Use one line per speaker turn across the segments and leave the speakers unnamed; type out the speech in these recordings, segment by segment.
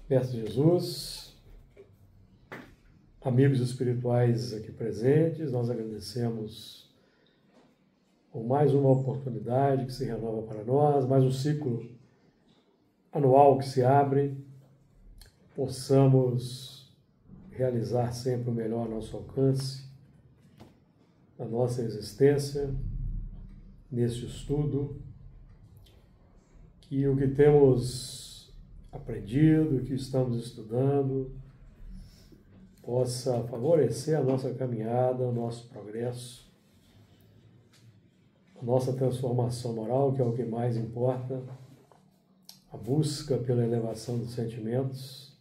Mestre Jesus, amigos espirituais aqui presentes, nós agradecemos por mais uma oportunidade que se renova para nós, mais um ciclo anual que se abre, possamos realizar sempre o melhor ao nosso alcance, na nossa existência, nesse estudo, que o que temos aprendido, o que estamos estudando, possa favorecer a nossa caminhada, o nosso progresso, a nossa transformação moral, que é o que mais importa, a busca pela elevação dos sentimentos,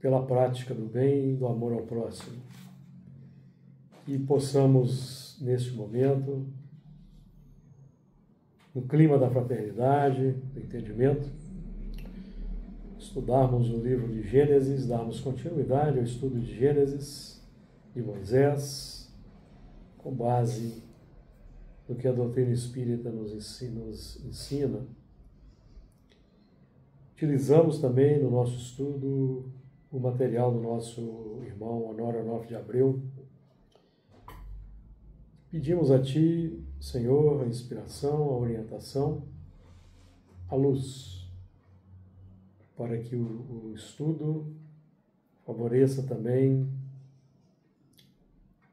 pela prática do bem e do amor ao próximo. E possamos, neste momento, no clima da fraternidade, do entendimento, estudarmos o livro de Gênesis, darmos continuidade ao estudo de Gênesis, de Moisés, com base no que a doutrina espírita nos ensina. Utilizamos também no nosso estudo o material do nosso irmão Honório Onofre de Abreu. Pedimos a Ti, Senhor, a inspiração, a orientação, a luz, para que o estudo favoreça também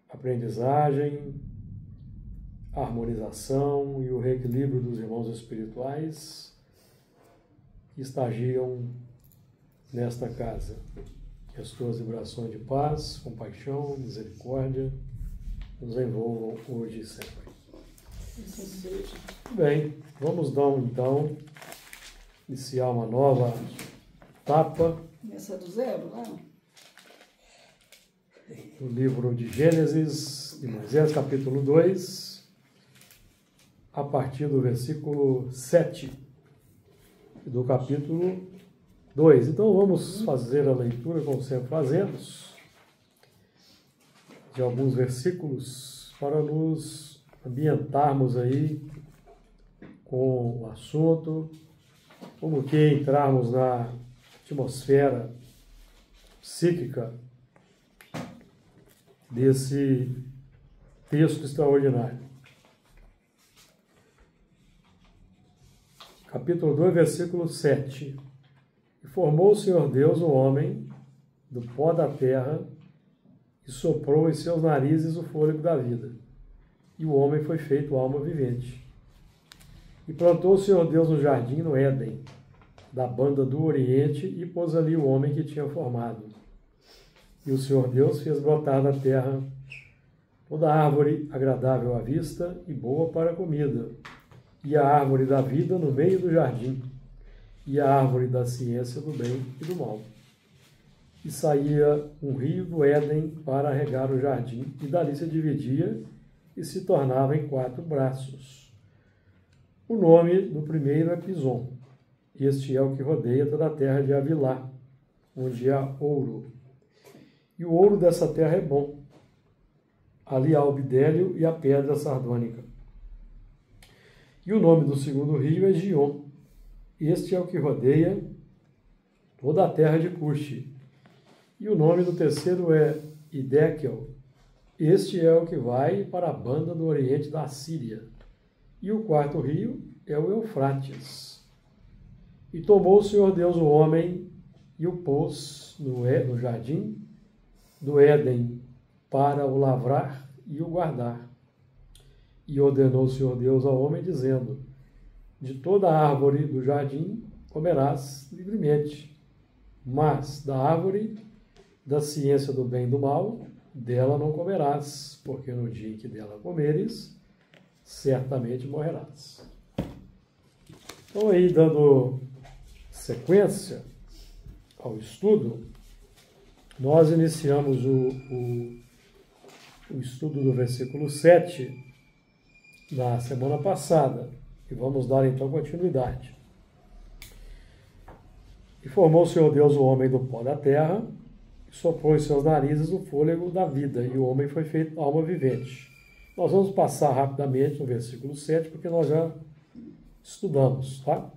a aprendizagem, a harmonização e o reequilíbrio dos irmãos espirituais que estagiam nesta casa. Que as Tuas vibrações de paz, compaixão, misericórdia nos envolvam hoje e sempre. Bem, vamos então iniciar uma nova etapa.
Começa do zero, lá?
No livro de Gênesis, de Moisés, capítulo 2, a partir do versículo 7 do capítulo 2. Então vamos fazer a leitura, como sempre fazemos, de alguns versículos para nos ambientarmos aí com o assunto, como que entrarmos na atmosfera psíquica desse texto extraordinário. Capítulo 2, versículo 7. E formou o Senhor Deus o homem do pó da terra e soprou em seus narizes o fôlego da vida. E o homem foi feito alma vivente. E plantou o Senhor Deus no jardim no Éden, da banda do Oriente, e pôs ali o homem que tinha formado. E o Senhor Deus fez brotar da terra toda árvore agradável à vista e boa para a comida, e a árvore da vida no meio do jardim, e a árvore da ciência do bem e do mal. E saía um rio do Éden para regar o jardim, e dali se dividia e se tornava em 4 braços. O nome do primeiro é Pison. Este é o que rodeia toda a terra de Avilá, onde há ouro. E o ouro dessa terra é bom. Ali há o bidélio e a pedra sardônica. E o nome do segundo rio é Gion. Este é o que rodeia toda a terra de Cuxi. E o nome do terceiro é Hiddekel. Este é o que vai para a banda do oriente da Síria. E o quarto rio é o Eufrates. E tomou o Senhor Deus o homem e o pôs no jardim do Éden para o lavrar e o guardar. E ordenou o Senhor Deus ao homem, dizendo: de toda a árvore do jardim comerás livremente, mas da árvore da ciência do bem e do mal, dela não comerás, porque no dia em que dela comeres, certamente morrerás. Então aí, dando sequência ao estudo, nós iniciamos o estudo do versículo 7 na semana passada, e vamos dar então continuidade. E formou o Senhor Deus o homem do pó da terra, e soprou em seus narizes o fôlego da vida, e o homem foi feito alma vivente. Nós vamos passar rapidamente no versículo 7, porque nós já estudamos, tá?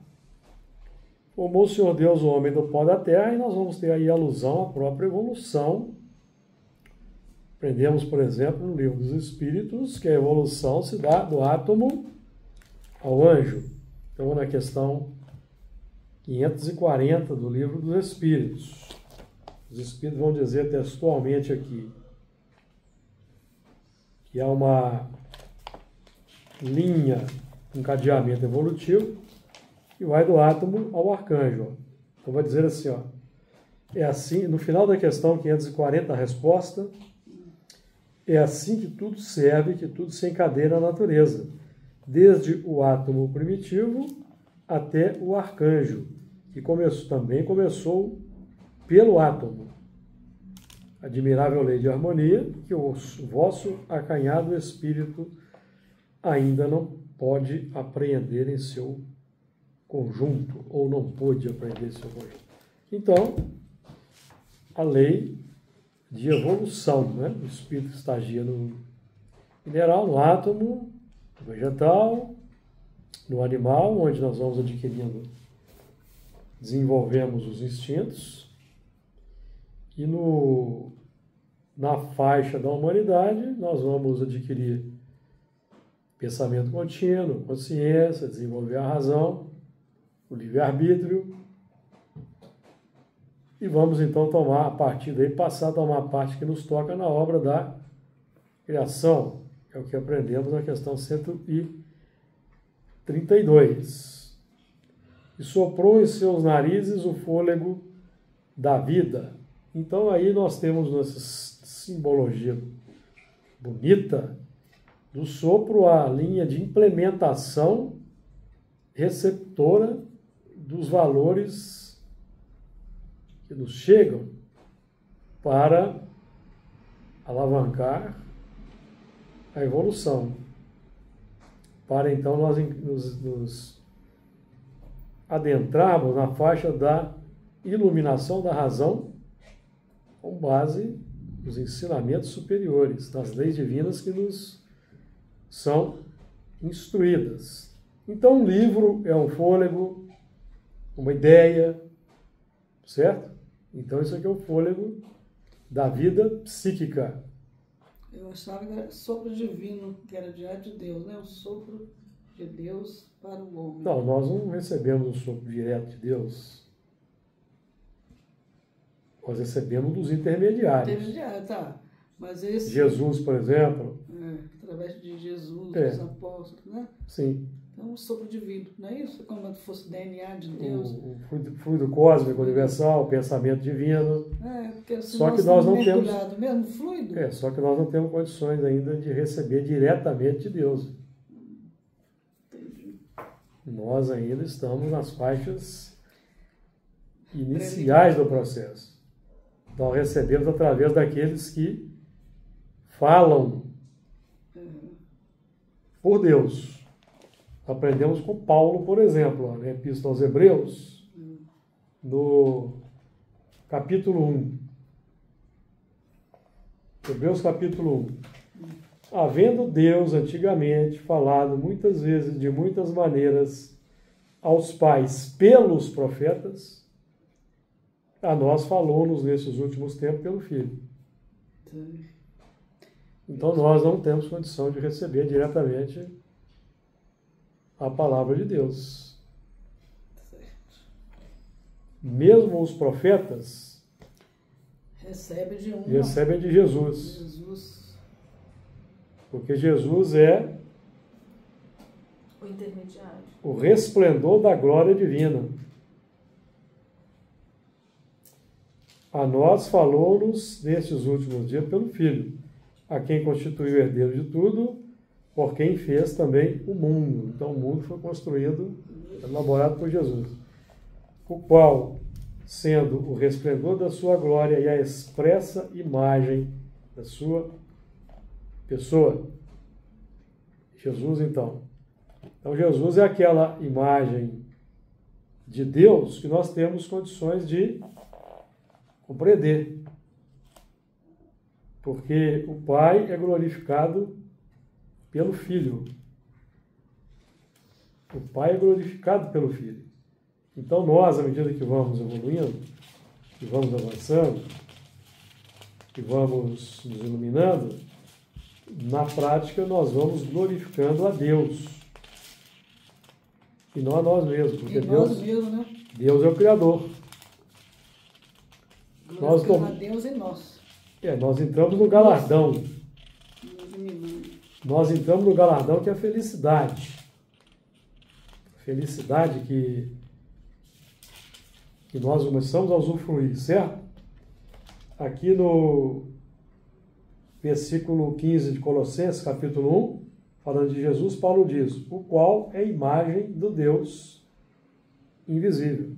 Formou o Senhor Deus o homem do pó da terra, e nós vamos ter aí alusão à própria evolução. Aprendemos, por exemplo, no livro dos Espíritos, que a evolução se dá do átomo ao anjo. Então, na questão 540 do livro dos Espíritos. Os Espíritos vão dizer textualmente aqui que há uma linha, um cadeamento evolutivo, que vai do átomo ao arcanjo. Então, vai dizer assim, ó, é assim, no final da questão 540, a resposta, é assim que tudo serve, que tudo se encadeia na natureza, desde o átomo primitivo até o arcanjo, que também começou pelo átomo. Admirável lei de harmonia, que o vosso acanhado espírito ainda não pode apreender em seu conjunto, ou não pôde apreender em seu conjunto. Então, a lei de evolução, né? O espírito estagia no mineral, no átomo, no vegetal, no animal, onde nós vamos adquirindo, desenvolvemos os instintos, e na faixa da humanidade nós vamos adquirir pensamento contínuo, consciência, desenvolver a razão, o livre-arbítrio, e vamos então tomar, a partir daí, passar a tomar a parte que nos toca na obra da criação, que é o que aprendemos na questão 132. E soprou em seus narizes o fôlego da vida. Então aí nós temos nessa simbologia bonita do sopro, a linha de implementação receptora dos valores que nos chegam para alavancar a evolução, para então nós nos adentrarmos na faixa da iluminação da razão com base nos ensinamentos superiores, das leis divinas que nos são instruídas. Então, um livro é um fôlego, uma ideia, certo? Então, isso aqui é o fôlego da vida psíquica.
Eu achava que era sopro divino, que era direto de Deus, né? O sopro de Deus para o homem.
Não, nós não recebemos o sopro direto de Deus. Nós recebemos dos intermediários.
Intermediário, tá. Mas esse...
Jesus, por exemplo.
Através de Jesus, dos apóstolos, né?
Sim.
Então, o sopro divino, não é isso? Como se fosse o DNA de Deus.
O fluido cósmico universal, o pensamento divino.
Porque
só que nós não temos
mesmo fluido.
Só que nós não temos condições ainda de receber diretamente de Deus.
Entendi.
Nós ainda estamos nas faixas iniciais do processo. Nós recebemos através daqueles que falam por Deus. Aprendemos com Paulo, por exemplo, na Epístola aos Hebreus, no capítulo 1. Hebreus capítulo 1. Havendo Deus antigamente falado muitas vezes, de muitas maneiras, aos pais pelos profetas, a nós falou-nos nesses últimos tempos pelo Filho. Então nós não temos condição de receber diretamente a palavra de Deus. Mesmo os profetas recebem de Jesus. Porque Jesus é
o intermediário,
o resplendor da glória divina. A nós falou-nos nestes últimos dias pelo Filho, a quem constituiu o herdeiro de tudo, por quem fez também o mundo. Então o mundo foi construído, elaborado por Jesus, o qual, sendo o resplendor da sua glória e a expressa imagem da sua pessoa. Jesus, então. Então Jesus é aquela imagem de Deus que nós temos condições de compreender. Porque o Pai é glorificado pelo Filho. O Pai é glorificado pelo Filho. Então nós, à medida que vamos evoluindo, que vamos avançando, que vamos nos iluminando, na prática nós vamos glorificando a Deus. E não a nós mesmos, porque
nós mesmos, né?
Deus é o Criador.
Glorificando a Deus e nós.
Nós entramos no galardão.
Iluminando.
Nós entramos no galardão que é a felicidade. Felicidade que nós começamos a usufruir, certo? Aqui no versículo 15 de Colossenses, capítulo 1, falando de Jesus, Paulo diz, o qual é a imagem do Deus invisível.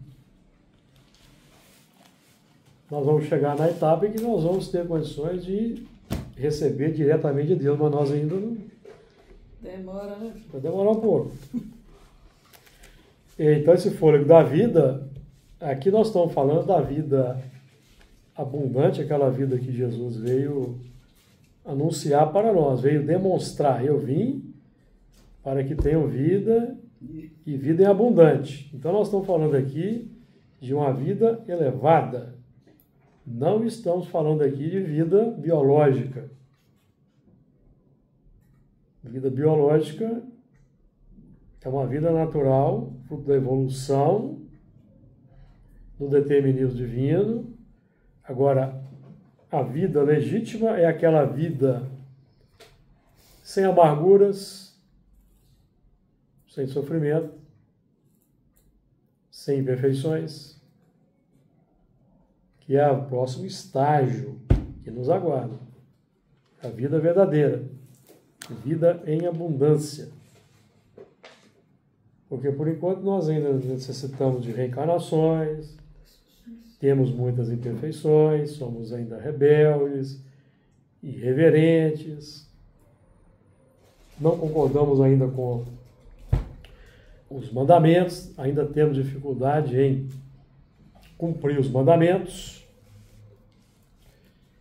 Nós vamos chegar na etapa em que nós vamos ter condições de receber diretamente de Deus, mas nós ainda não...
Demora, né?
Vai demorar um pouco. Então, esse fôlego da vida, aqui nós estamos falando da vida abundante, aquela vida que Jesus veio anunciar para nós, veio demonstrar. Eu vim para que tenham vida e vida em abundante. Então, nós estamos falando aqui de uma vida elevada. Não estamos falando aqui de vida biológica. Vida biológica é uma vida natural, fruto da evolução, do determinismo divino. Agora, a vida legítima é aquela vida sem amarguras, sem sofrimento, sem imperfeições, que é o próximo estágio que nos aguarda. A vida verdadeira, vida em abundância. Porque, por enquanto, nós ainda necessitamos de reencarnações, temos muitas imperfeições, somos ainda rebeldes, irreverentes, não concordamos ainda com os mandamentos, ainda temos dificuldade em cumprir os mandamentos,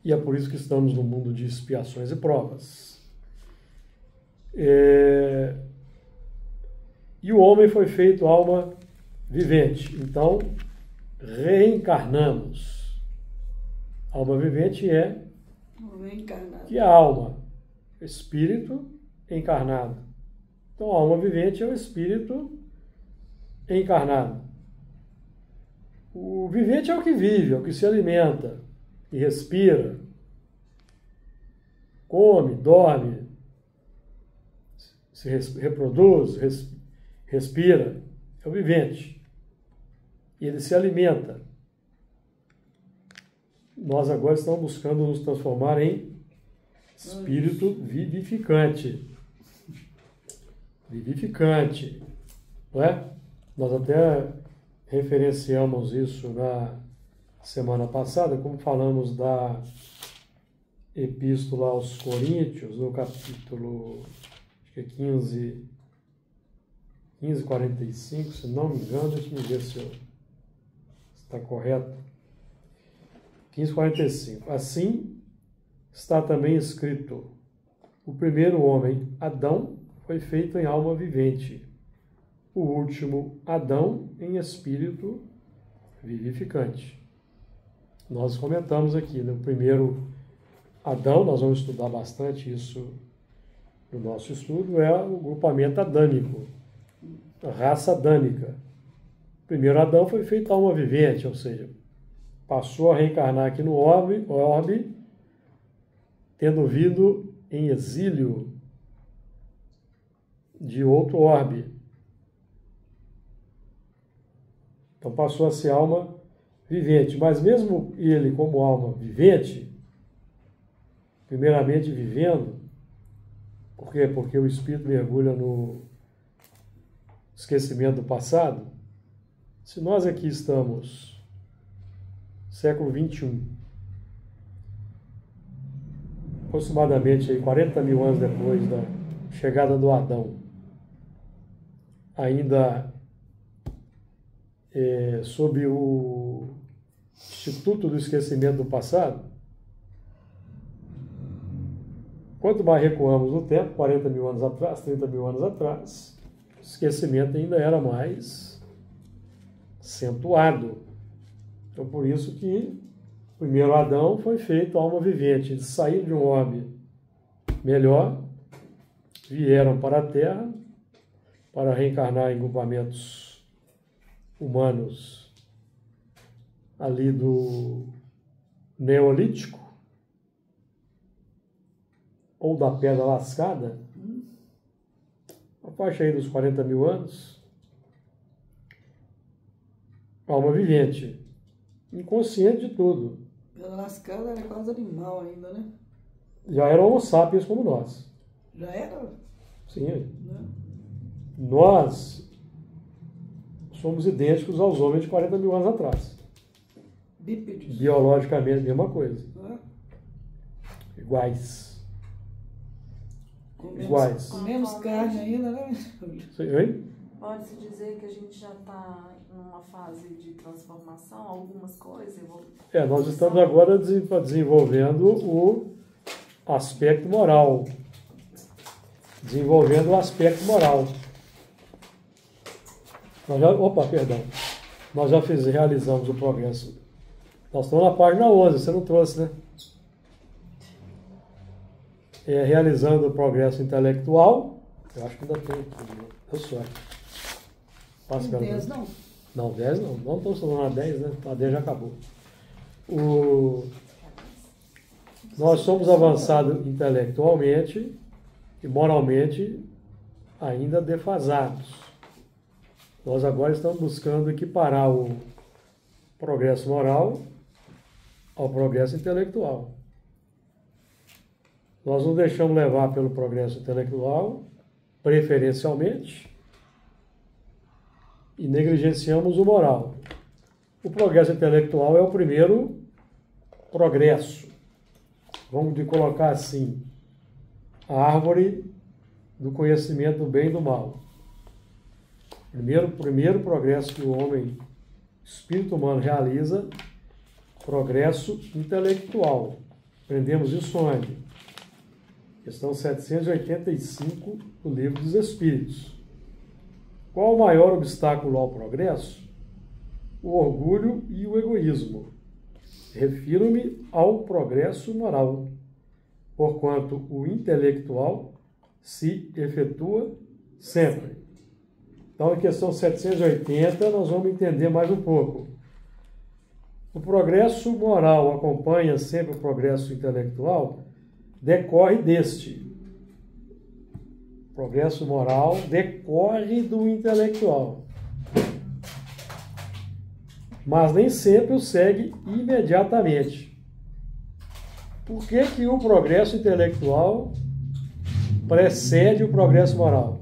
e é por isso que estamos no mundo de expiações e provas. E o homem foi feito alma vivente. Então, reencarnamos. Alma vivente é que é a alma, espírito encarnado. Então, a alma vivente é o espírito encarnado. O vivente é o que vive, é o que se alimenta e respira, come, dorme, se reproduz, respira, é o vivente. E ele se alimenta. Nós agora estamos buscando nos transformar em espírito vivificante. Vivificante. Não é? Nós até referenciamos isso na semana passada, como falamos da Epístola aos Coríntios, no capítulo acho que é 15:45, se não me engano, deixa eu ver se está correto. 15:45. Assim está também escrito: o primeiro homem, Adão, foi feito em alma vivente, o último, Adão, em espírito vivificante. Nós comentamos aqui, no primeiro Adão, nós vamos estudar bastante isso no nosso estudo, é o grupamento adâmico, a raça adâmica. O primeiro Adão foi feito alma vivente, ou seja, passou a reencarnar aqui no orbe, tendo vindo em exílio de outro orbe. Então passou a ser alma vivente. Mas mesmo ele como alma vivente, primeiramente vivendo, por quê? Porque o espírito mergulha no esquecimento do passado. Se nós aqui estamos século XXI, aproximadamente aí 40 mil anos depois da chegada do Adão, ainda sob o instituto do esquecimento do passado, quanto mais recuamos no tempo, 40 mil anos atrás, 30 mil anos atrás, o esquecimento ainda era mais acentuado. Então, por isso que o primeiro Adão foi feito alma vivente. Eles saíram de um homem melhor, vieram para a Terra para reencarnar em grupamentos humanos ali do Neolítico ou da Pedra Lascada, a faixa aí dos 40 mil anos, alma vivente, inconsciente de tudo.
Pela lascada era quase animal ainda, né?
Já eram homo sapiens como nós.
Já era?
Sim.
Né?
Nós somos idênticos aos homens de 40 mil anos atrás.
Bípedes.
Biologicamente, a mesma coisa.
Né?
Iguais.
Comemos,
Iguais.
comemos carne ainda, né?
Oi?
Pode-se dizer que a gente já está em uma fase de transformação, algumas coisas.
Nós estamos agora desenvolvendo o aspecto moral. Desenvolvendo o aspecto moral. Nós já realizamos o progresso. Nós estamos na página 11, você não trouxe, né? Realizando o progresso intelectual. Eu acho que ainda tem aqui, né? Deu sorte. Passa
Não
pela
10 não?
Não, 10 não. Não estamos falando a 10, né? A 10 já acabou. Nós somos avançados intelectualmente e moralmente ainda defasados. Nós agora estamos buscando equiparar o progresso moral ao progresso intelectual. Nós nos deixamos levar pelo progresso intelectual, preferencialmente, e negligenciamos o moral. O progresso intelectual é o primeiro progresso. Vamos colocar assim, a árvore do conhecimento do bem e do mal. Primeiro progresso que o homem, espírito humano, realiza, progresso intelectual. Aprendemos isso onde? Questão 785 do Livro dos Espíritos. Qual o maior obstáculo ao progresso? O orgulho e o egoísmo. Refiro-me ao progresso moral, porquanto o intelectual se efetua sempre. Então, em questão 780, nós vamos entender mais um pouco. O progresso moral acompanha sempre o progresso intelectual, decorre deste. O progresso moral decorre do intelectual. Mas nem sempre o segue imediatamente. Por que o progresso intelectual precede o progresso moral?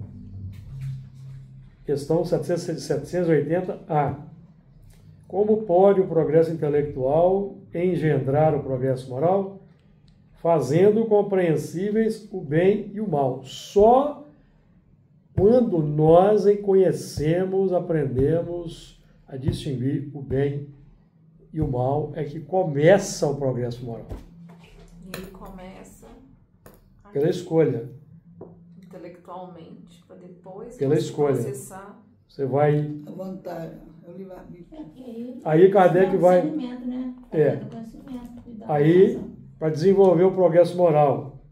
Questão 780A. Como pode o progresso intelectual engendrar o progresso moral? Fazendo compreensíveis o bem e o mal. Só quando nós conhecemos, aprendemos a distinguir o bem e o mal é que começa o progresso moral.
E ele começa
pela escolha.
Intelectualmente, para depois
pela escolha.
processar.
Você vai...
A vantagem, é o livre-arbítrio.
Aí Kardec vai...
Né?
Aí, para desenvolver o progresso moral,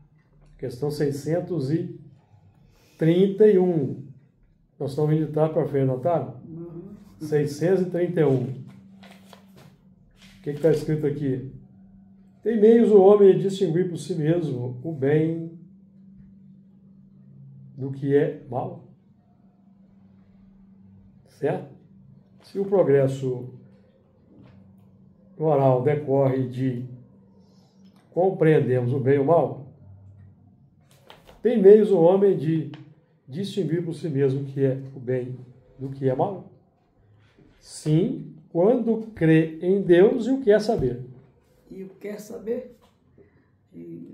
questão 631. Nós estamos indo para frente, não tá? 631. O que está escrito aqui? Tem meios o homem de distinguir por si mesmo o bem do que é mal. Certo? Se o progresso moral decorre de compreendermos o bem e o mal, tem meios o homem de distinguir por si mesmo o que é o bem do que é mal? Sim, quando crê em Deus e o quer saber.
E o quer saber?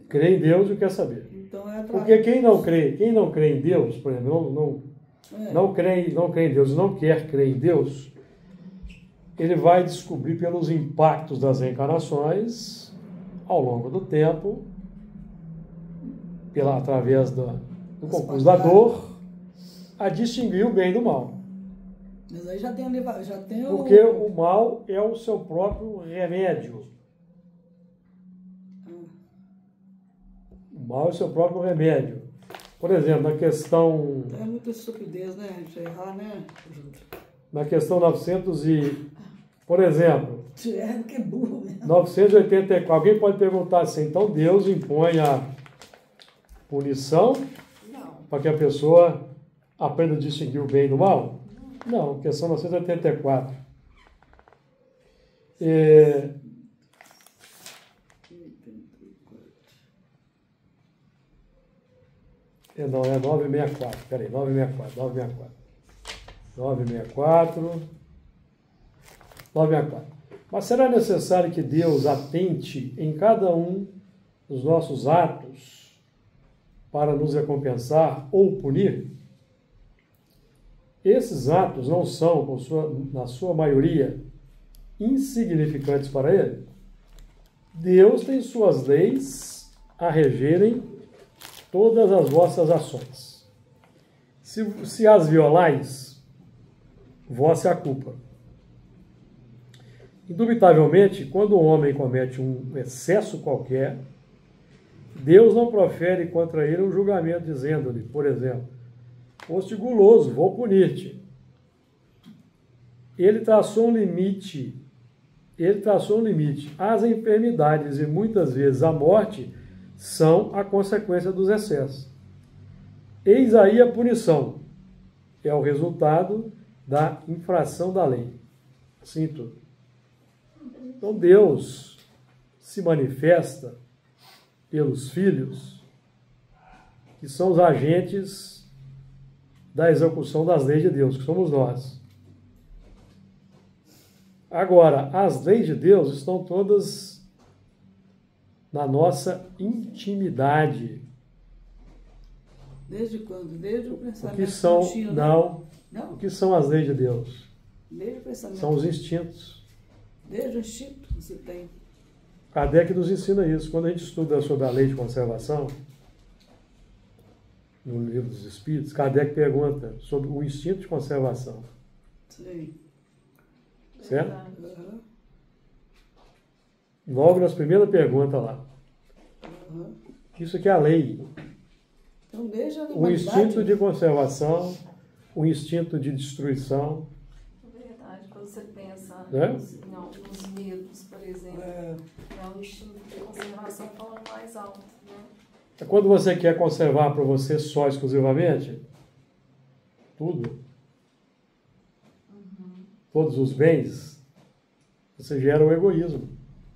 Crê em Deus e o quer saber.
Então é
Porque quem não crê em Deus, por exemplo, não crê em Deus e não quer crer em Deus, ele vai descobrir pelos impactos das reencarnações, ao longo do tempo, através do concurso da dor, a distinguir o bem do mal.
Mas aí já tem, já tem
Porque o mal é o seu próprio remédio. O mal é o seu próprio remédio. Por exemplo, na questão...
É muita estupidez, né? A gente errar, né?
Na questão 900 e... Por exemplo,
É porque é burro mesmo.
984. Alguém pode perguntar assim, então Deus impõe a punição
Não.
para que a pessoa aprenda a distinguir o bem do mal? Não, questão 984. Não, é 964. Peraí, 964. Mas será necessário que Deus atente em cada um dos nossos atos para nos recompensar ou punir? Esses atos não são, na sua maioria, insignificantes para Ele? Deus tem suas leis a regerem todas as vossas ações. Se as violais, vossa é a culpa. Indubitavelmente, quando o homem comete um excesso qualquer, Deus não profere contra ele um julgamento dizendo-lhe, por exemplo, foste guloso, vou punir-te. Ele traçou um limite. As enfermidades e muitas vezes a morte são a consequência dos excessos. Eis aí a punição. É o resultado da infração da lei. Sinto. Então Deus se manifesta pelos filhos, que são os agentes da execução das leis de Deus, que somos nós. Agora, as leis de Deus estão todas na nossa intimidade.
Desde quando? Desde o pensamento
O que são,
contínuo,
não,
Não?
o que são as leis de Deus?
Desde o pensamento.
São os instintos.
Desde o instinto que você tem.
Kardec nos ensina isso. Quando a gente estuda sobre a lei de conservação, no livro dos Espíritos, Kardec pergunta sobre o instinto de conservação.
Sei.
Certo?
Aham.
Logo nas primeiras perguntas lá.
Aham.
Isso aqui é a lei.
Então, desde a
O
humanidade...
instinto de conservação, o instinto de destruição.
É verdade, quando você pensa
Né?
em alguns medos, por exemplo,
É,
o instinto de conservação fala mais alto, né?
É quando você quer conservar para você só exclusivamente tudo, todos os bens, você gera o egoísmo,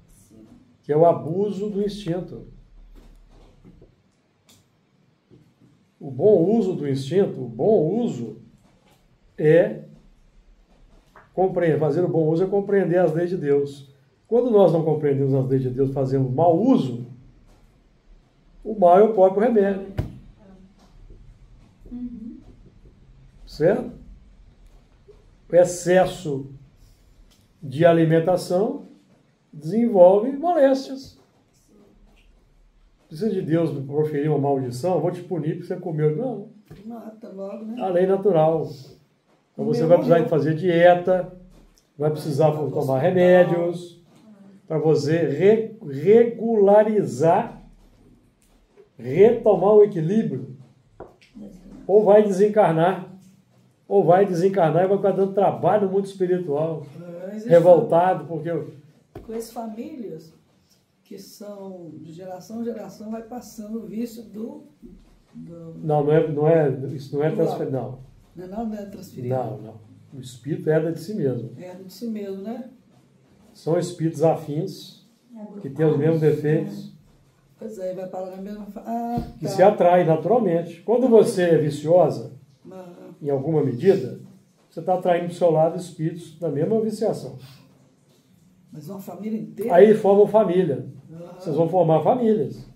Sim.
que é o abuso do instinto. O bom uso do instinto, o bom uso é compreender, fazer o bom uso é compreender as leis de Deus. Quando nós não compreendemos as leis de Deus, fazemos mau uso, o mal é o próprio remédio. Certo? O excesso de alimentação desenvolve moléstias. Precisa de Deus proferir uma maldição, vou te punir porque você comeu. Não.
mata logo, né?
A lei natural. Então você vai precisar de fazer dieta, vai precisar tomar remédios, para você regularizar, retomar o equilíbrio. Ou vai desencarnar e vai ficar dando trabalho no mundo espiritual, revoltado, porque...
Conheço famílias que são de geração em geração, vai passando o vício do
Isso não é transferido, não.
Não é transferido.
Não. O espírito herda de si mesmo.
É de si mesmo, né?
São espíritos afins, que têm os mesmos defeitos,
Pois é, vai parar na mesma...
que se atraem naturalmente. Quando você é viciosa, em alguma medida, você está atraindo para o seu lado espíritos da mesma viciação.
Mas uma família inteira...
Aí formam família. Vocês vão formar famílias.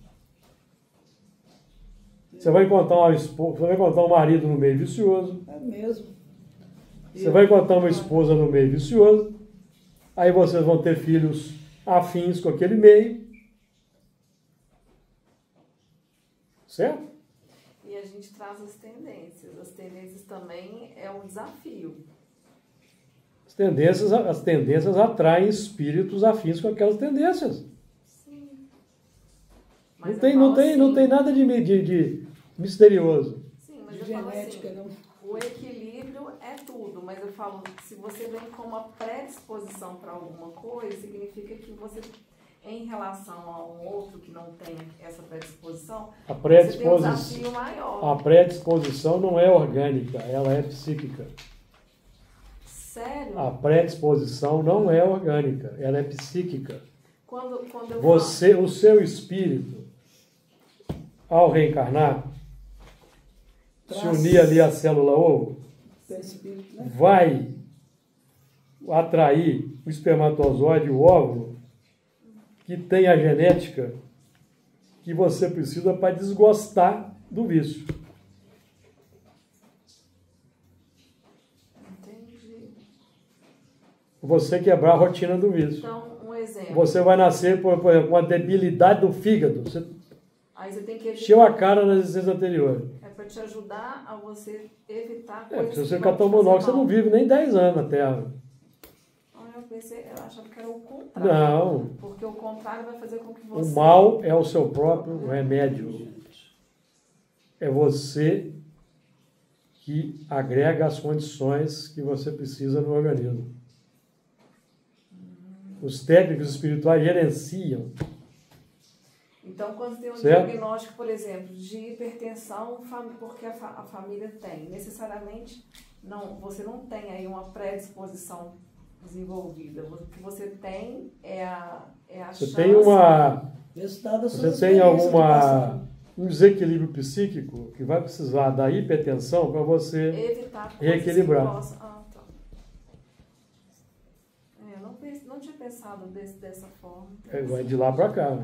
Você vai encontrar uma esposa, você vai encontrar um marido no meio vicioso.
É mesmo.
Você vai encontrar uma esposa no meio vicioso. Aí vocês vão ter filhos afins com aquele meio. Certo?
E a gente traz as tendências. As tendências também é um desafio.
As tendências atraem espíritos afins com aquelas tendências.
Sim.
Não
Mas
tem,
eu
não
falo
tem, não
assim,
tem nada de misterioso.
Sim, mas
De
eu falo
genética,
assim,
não.
o equilíbrio é tudo, mas eu falo, se você vem com uma predisposição para alguma coisa, significa que você, em relação a um outro que não tem essa predisposição,
A
você tem um desafio maior.
predisposição não é orgânica, ela é psíquica.
Sério?
A predisposição não é orgânica, ela é psíquica.
Quando eu
O seu espírito, ao reencarnar, se unir ali à célula ovo,
Perispírito, né?
vai atrair o espermatozoide, o óvulo, que tem a genética que você precisa para desgostar do vício.
entendi.
Você quebrar a rotina do vício.
Então, um exemplo.
Você vai nascer, por exemplo, com a debilidade do fígado. Você
Aí você tem que
encheu a cara nas existências anteriores.
É para te ajudar a você evitar
Porque
coisas
se você
que vão
ficar tão
te fazer
monóxido, você
mal.
não vive nem 10 anos na Terra.
Eu achava que era o contrário.
Não.
Porque o contrário vai fazer com que
O
você...
mal é o seu próprio remédio. É você que agrega as condições que você precisa no organismo. Os técnicos espirituais gerenciam.
Então, quando tem um
Certo?
diagnóstico, por exemplo, de hipertensão, porque a família tem, necessariamente, você não tem aí uma predisposição desenvolvida. O que você tem é a
Você
chance...
tem
Resultado da sua
Você tem
experiência de passado.
um desequilíbrio psíquico que vai precisar da hipertensão para você
evitar coisas
reequilibrar.
que possam... Ah, tá. Eu não tinha pensado dessa forma.
Vai de lá para cá.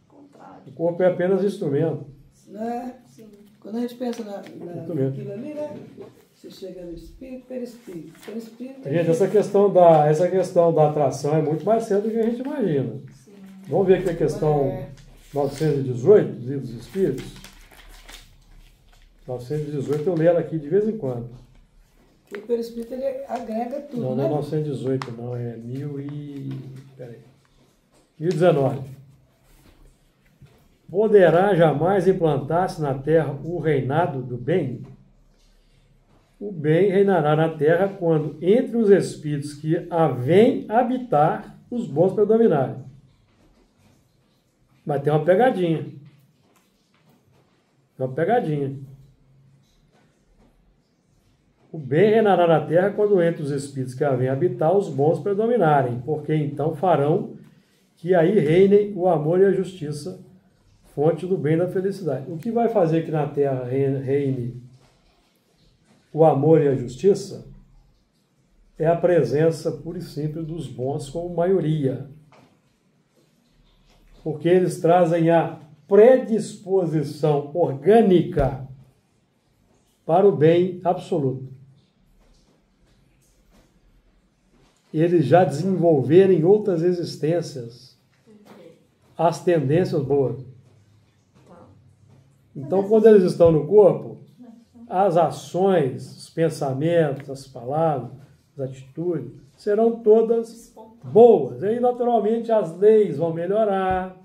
Contrário.
O corpo é apenas instrumento.
Né?
Sim.
Quando a gente pensa
Muito bem.
naquilo ali, né? Você chega no espírito, perispírito. Perispírito.
Gente, essa questão da atração é muito mais cedo do que a gente imagina.
Sim.
Vamos ver aqui a questão 918 dos Livros dos Espíritos. 918 eu leio ela aqui de vez em quando.
O perispírito ele agrega tudo,
Não,
né?
não é 918, não, é 1019. Poderá jamais implantar-se na terra o reinado do bem? O bem reinará na terra quando entre os espíritos que a vêm habitar os bons predominarem. Mas tem uma pegadinha. Tem uma pegadinha. O bem reinará na terra quando entre os espíritos que a vêm habitar os bons predominarem, porque então farão que aí reinem o amor e a justiça, fonte do bem e da felicidade. O que vai fazer que na terra reine o amor e a justiça é a presença pura e simples dos bons como maioria. Porque eles trazem a predisposição orgânica para o bem absoluto. Eles já desenvolveram em outras existências as tendências boas. Então, quando eles estão no corpo, as ações, os pensamentos, as palavras, as atitudes serão todas boas. E aí, naturalmente, as leis vão melhorar,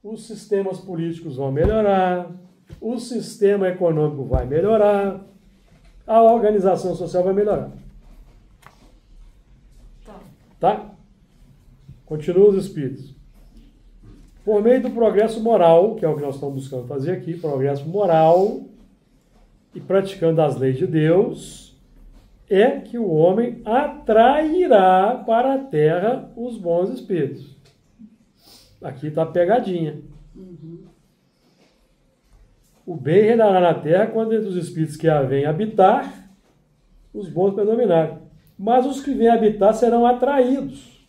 os sistemas políticos vão melhorar, o sistema econômico vai melhorar, a organização social vai melhorar. Tá? Continua os espíritos. Por meio do progresso moral, que é o que nós estamos buscando fazer aqui, progresso moral, e praticando as leis de Deus, é que o homem atrairá para a terra os bons espíritos. Aqui está a pegadinha. O bem reinará na terra quando entre os espíritos que a vêm habitar, os bons predominarem. Mas os que vêm habitar serão atraídos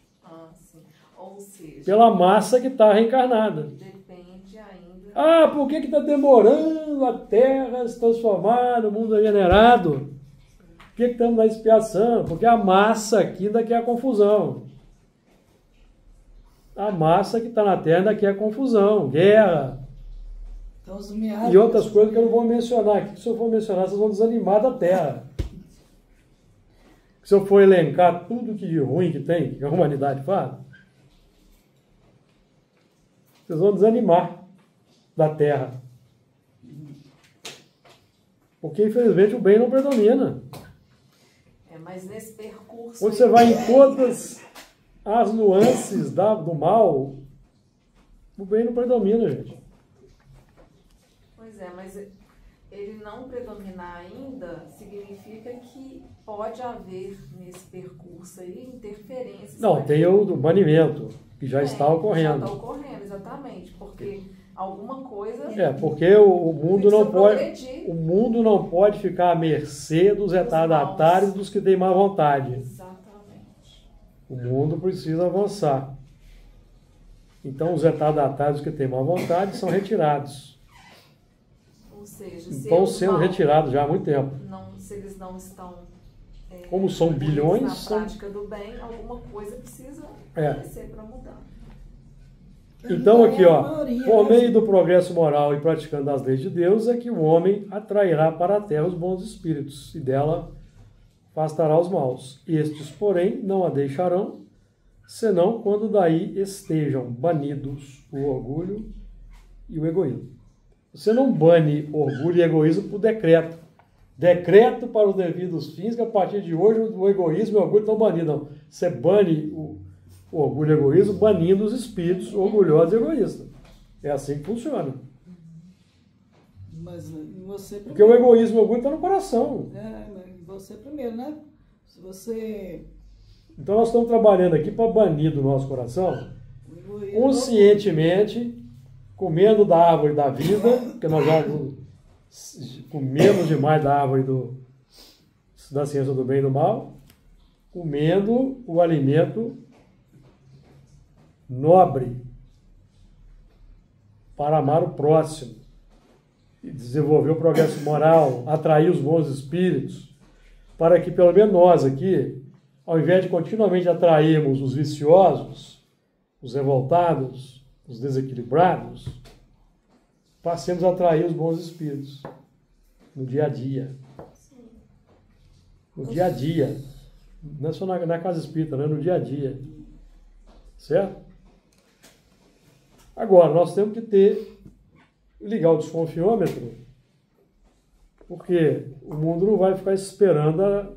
Ou seja,
pela massa que está reencarnada.
depende ainda...
Ah, por que está demorando a Terra se transformar no mundo regenerado? Por que estamos na expiação? Porque a massa aqui ainda quer a confusão. A massa que está na Terra ainda quer a confusão, guerra
Então, os meados,
e outras coisas que eu não vou mencionar aqui. Se eu for mencionar, vocês vão desanimar da Terra. Se eu for elencar tudo que de ruim que tem, que a humanidade faz, vocês vão desanimar da terra. Porque, infelizmente, o bem não predomina.
Mas nesse percurso...
Quando você vai em todas as nuances do mal, o bem não predomina, gente.
Pois é, mas ele não predominar ainda significa que pode haver nesse percurso aí interferências.
Não, tem o do banimento, que já está ocorrendo.
Já está ocorrendo, exatamente, porque alguma coisa...
Porque o mundo não pode... O mundo não pode ficar à mercê dos retardatários, dos que têm má vontade.
Exatamente.
O mundo precisa avançar. Então, os retardatários que têm má vontade são retirados.
Ou seja,
estão sendo retirados já há muito tempo.
Se eles não estão...
Como são bilhões...
Na prática do bem, alguma coisa precisa acontecer para mudar.
Então aqui, por meio do progresso moral e praticando as leis de Deus, é que o homem atrairá para a terra os bons espíritos e dela afastará os maus. Estes, porém, não a deixarão, senão quando daí estejam banidos o orgulho e o egoísmo. Você não bane orgulho e egoísmo por decreto. Decreto para os devidos fins, que a partir de hoje o egoísmo e o orgulho estão banidos. Não. Você bane o orgulho e o egoísmo banindo os espíritos orgulhosos e egoístas. É assim que funciona.
Mas você primeiro.
Porque o egoísmo e o orgulho estão no coração.
Mas você primeiro, né? Se você...
Então nós estamos trabalhando aqui para banir do nosso coração, conscientemente, comendo da árvore da vida, porque nós já comemos demais da árvore da ciência do bem e do mal, comendo o alimento nobre para amar o próximo e desenvolver o progresso moral, atrair os bons espíritos, para que pelo menos nós aqui, ao invés de continuamente atrairmos os viciosos, os revoltados, os desequilibrados, passemos a atrair os bons espíritos no dia a dia. No dia a dia. Não é só na casa espírita, não é no dia a dia. Certo? Agora, nós temos que ligar o desconfiômetro, porque o mundo não vai ficar esperando a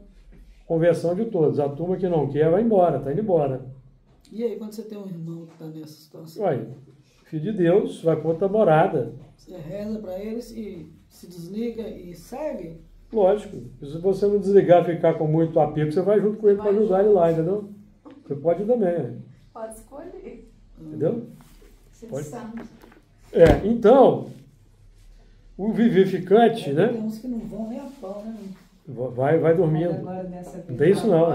conversão de todos. A turma que não quer vai embora, está indo embora.
E aí, quando você tem um irmão que está nessa situação?
Filho de Deus, vai para outra morada.
Você reza para eles e se desliga e segue?
Lógico. Se você não desligar e ficar com muito apego, você vai junto com ele para ajudar ele lá, entendeu? Você pode ir também.
Pode escolher.
Entendeu?
Pode.
Então, o vivificante, né?
Tem uns que não vão nem a pau, né?
Vai dormindo. Não tem isso não.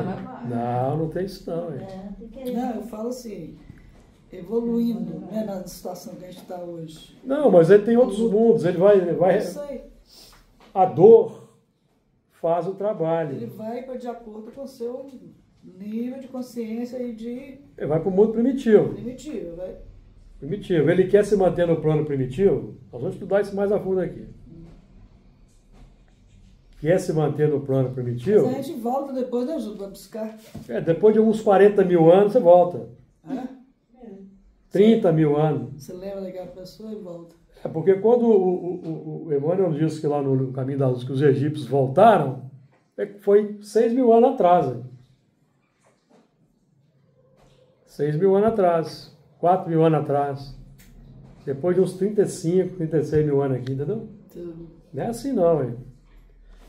Não tem isso não.
Não, eu falo assim, evoluindo, né, na situação que a gente está hoje.
Não, mas ele tem outros mundos. Ele vai. A dor faz o trabalho.
Ele vai de acordo com o seu nível de consciência e de...
Ele vai para o mundo primitivo. Primitivo. Ele quer se manter no plano primitivo? Nós vamos estudar isso mais a fundo aqui. Quer se manter no plano primitivo?
Mas a gente volta depois, né, Júlio? Vai buscar.
Depois de uns 40 mil anos, você volta. 30 mil anos.
Você lembra daquela pessoa e volta.
Porque quando o Emmanuel disse que lá no Caminho da Luz que os egípcios voltaram, foi 6 mil anos atrás. 6 mil anos atrás. 4 mil anos atrás. Depois de uns 35, 36 mil anos aqui, entendeu? Não é assim não, hein?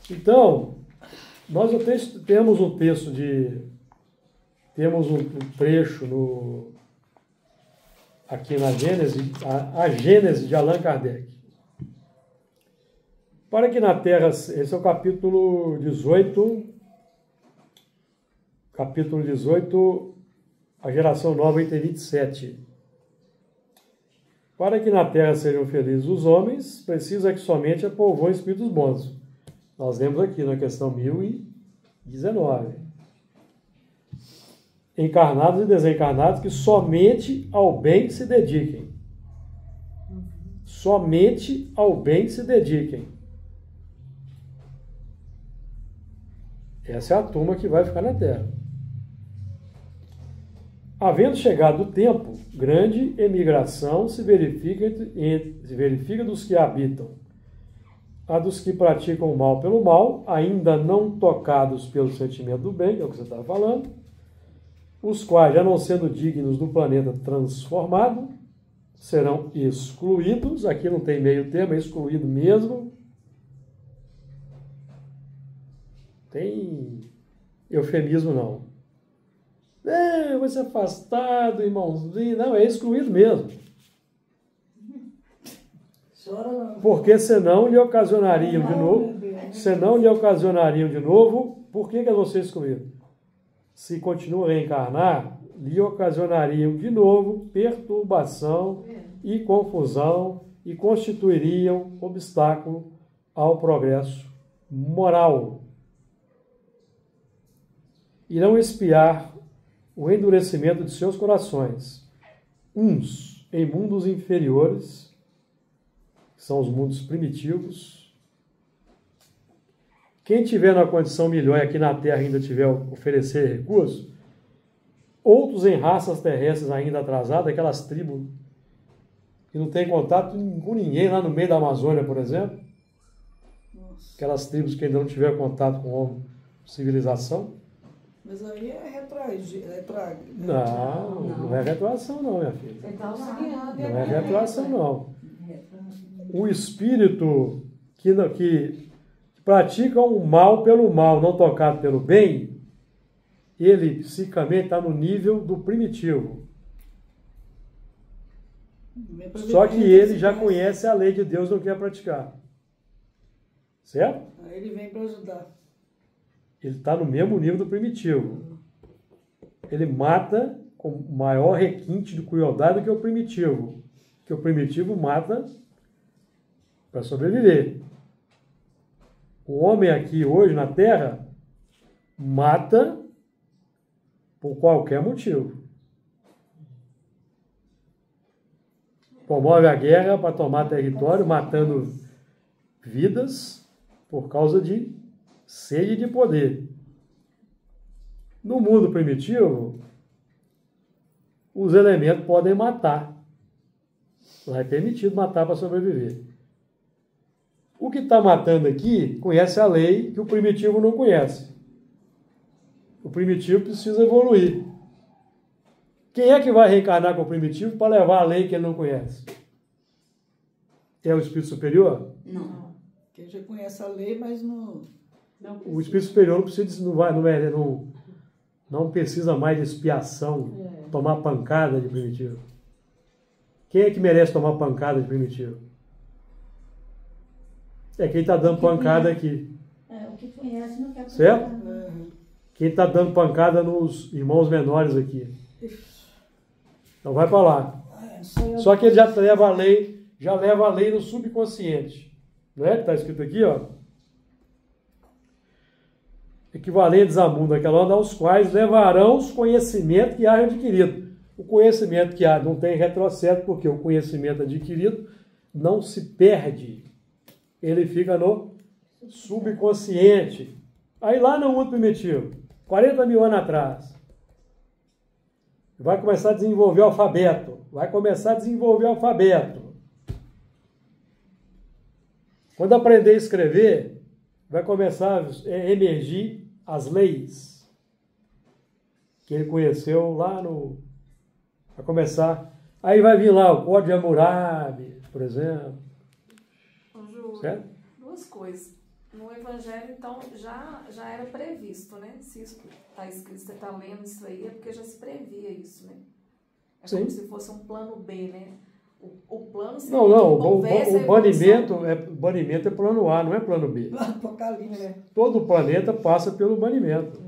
Então, nós temos um texto temos um trecho aqui na Gênese, a Gênese de Allan Kardec. Para que na Terra, esse é o capítulo 18, a geração nova, item 27. Para que na Terra sejam felizes os homens, precisa que somente a povoem espíritos bons. Nós lemos aqui na questão 1019. Encarnados e desencarnados que somente ao bem se dediquem. Somente ao bem se dediquem. Essa é a turma que vai ficar na terra. Havendo chegado o tempo, grande emigração se verifica dos que habitam. A dos que praticam o mal pelo mal, ainda não tocados pelo sentimento do bem, que é o que você estava falando, os quais, já não sendo dignos do planeta transformado, serão excluídos. Aqui não tem meio termo, é excluído mesmo. Tem eufemismo não. Vai ser afastado, irmãozinho. Não, é excluído mesmo. Porque senão lhe ocasionariam de novo. Por que vão ser excluídos? Se continua a reencarnar, lhe ocasionariam de novo perturbação e confusão e constituiriam obstáculo ao progresso moral. Irão espiar o endurecimento de seus corações, uns em mundos inferiores, que são os mundos primitivos. Quem tiver na condição melhor aqui na Terra ainda tiver oferecer recursos, outros em raças terrestres ainda atrasadas, aquelas tribos que não têm contato com ninguém lá no meio da Amazônia, por exemplo.
Nossa.
Aquelas tribos que ainda não tiveram contato com civilização.
Mas aí é retroagir.
Não é retroação não, minha filha. Não é retroação não. O espírito que pratica o mal pelo mal, não tocado pelo bem, ele psicamente está no nível do primitivo. Só que ele já conhece a lei de Deus e não quer praticar. Certo?
Aí ele vem para ajudar.
Ele está no mesmo nível do primitivo. Ele mata com maior requinte de crueldade do que o primitivo. Porque o primitivo mata para sobreviver. O homem aqui hoje na Terra mata por qualquer motivo. Promove a guerra para tomar território, matando vidas por causa de sede de poder. No mundo primitivo, os elementos podem matar. Lá é permitido matar para sobreviver. O que está matando aqui conhece a lei que o primitivo não conhece. O primitivo precisa evoluir. Quem é que vai reencarnar com o primitivo para levar a lei que ele não conhece? É o espírito superior?
Não. Quem já conhece a lei, mas não...
O espírito superior não precisa mais de expiação, tomar pancada de primitivo. Quem é que merece tomar pancada de primitivo? É quem está dando pancada aqui.
O que conhece não quer.
Certo? Quem está dando pancada nos irmãos menores aqui. Então vai para lá. Só que ele já leva a lei no subconsciente. Não é? Está escrito aqui, ó. Equivalentes a mundo aquela onda, aos quais levarão os conhecimentos que hajam adquirido. O conhecimento que há não tem retrocesso, porque o conhecimento adquirido não se perde. Ele fica no subconsciente. Aí lá no mundo primitivo, 40 mil anos atrás, vai começar a desenvolver o alfabeto. Quando aprender a escrever, vai começar a emergir as leis que ele conheceu lá no... Vai começar... Aí vai vir lá o Código de Hammurabi, por exemplo. Certo?
Duas coisas. No Evangelho, então, já era previsto, né? Se isso está escrito, você está lendo isso aí, é porque já se previa isso, né? É como se fosse um plano B, né? O plano seria
o banimento é plano A, não é plano B.
Apocalipse.
Todo planeta passa pelo banimento.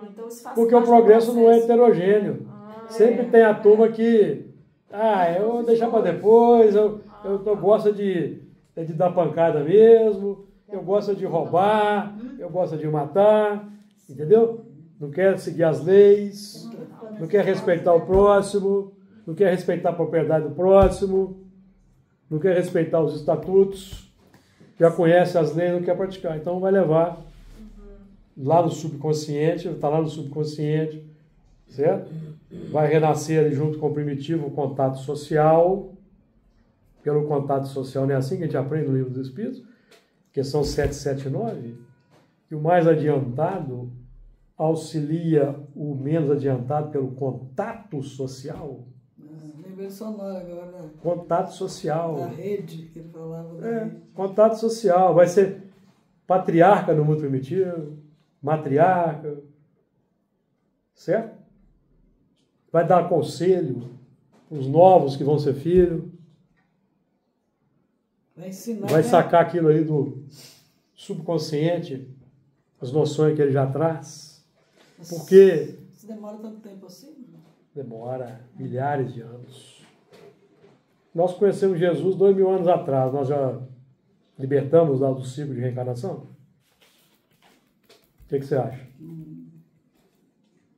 Então isso faz
porque o progresso não é heterogêneo. Sempre tem a turma que... eu vou deixar para depois, eu gosto de dar pancada mesmo, eu gosto de roubar, eu gosto de matar, entendeu? Não quer seguir as leis, não quer respeitar o próximo, não quer respeitar a propriedade do próximo, não quer respeitar os estatutos, já conhece as leis, não quer praticar. Então vai levar lá no subconsciente, está lá no subconsciente, certo? Vai renascer ali junto com o primitivo o contato social. Pelo contato social, não é assim que a gente aprende no livro dos Espíritos, que são 779, que o mais adiantado auxilia o menos adiantado pelo contato social.
Lembrei sonora agora.
Contato social.
Da rede, que ele falava da rede.
Contato social. Vai ser patriarca no mundo primitivo, matriarca, certo? Vai dar conselho os novos que vão ser filhos.
Vai ensinar.
Vai sacar aquilo aí do subconsciente, as noções que ele já traz. Porque
Isso demora tanto tempo assim?
demora milhares de anos. Nós conhecemos Jesus 2000 anos atrás. Nós já libertamos lá do ciclo de reencarnação? O que você acha?